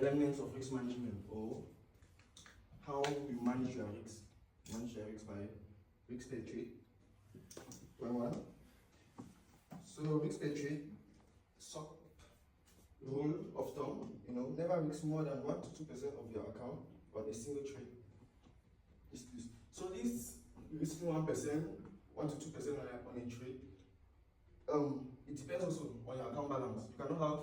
elements of risk management, or how you manage your risks. Manage your risks by risk per trade. Point one. So risk per trade, rule of thumb, never risk more than 1 to 2% of your account on a single trade. So this risking 1%, 1 to 2% on a trade, it depends also on your account balance. You cannot have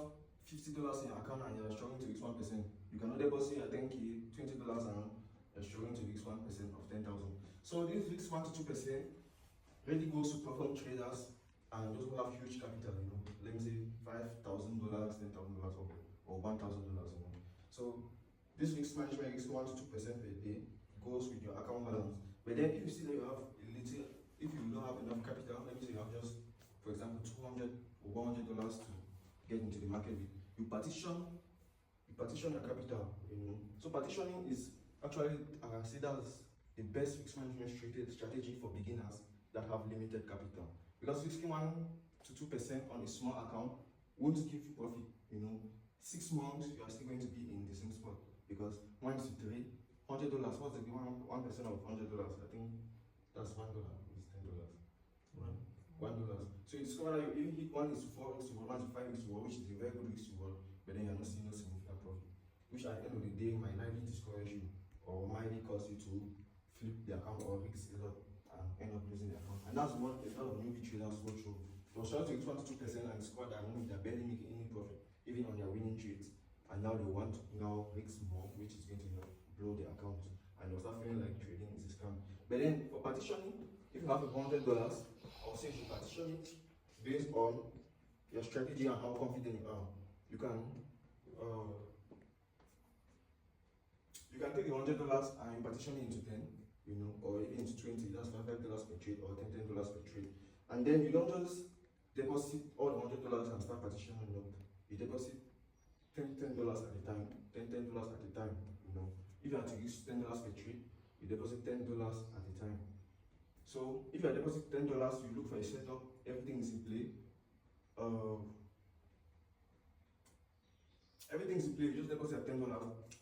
$50 in your account and you're struggling to risk 1%. You cannot deposit your 10K, $20 and you're struggling to risk 1% of 10,000. So this risk 1 to 2% really goes to platform traders and those who have huge capital, let me say $5,000, $10,000 or $1,000, So this risk management risk 1 to 2% per day goes with your account balance. But then if you see that you have a little, if you don't have enough capital, let me say you have just, for example, $200 or $100 to get into the market with, you partition your capital, So partitioning is actually considered as the best risk management strategy for beginners that have limited capital. Because risking 1 to 2% on a small account won't give you profit, 6 months you are still going to be in the same spot, because 1 to 3, $100, what's the 1% of $100? I think that's $1, it's $10. $1. So you discover that you even hit 1 is to 4 is to 1 to 5 is to 1, which is a very good risk to 1, but then you're not seeing no significant profit, which at the end of the day might likely discourage you or might cause you to flip the account or risk a lot and end up losing the account. And that's what a lot of newbie traders go through. They'll start to reach 1 to 2% and score that moment they're barely making any profit, even on their winning trades. And now they want to risk more, which is going to blow the account. And they'll start feeling like trading is a scam. But then for partitioning, if you have $100, I'll say you partition it based on your strategy and how confident you are. You can take the $100 and you partition it into 10, or even into 20. That's $5 per trade or $10 per trade. And then you don't just deposit all the $100 and start partitioning up. You deposit $10 at a time, $10 at a time. If you have to use $10 per trade, you deposit $10 at a time. So if you are depositing $10, you look for a setup, everything is in play. Everything is in play, you just deposit $10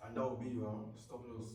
and that will be your stop loss,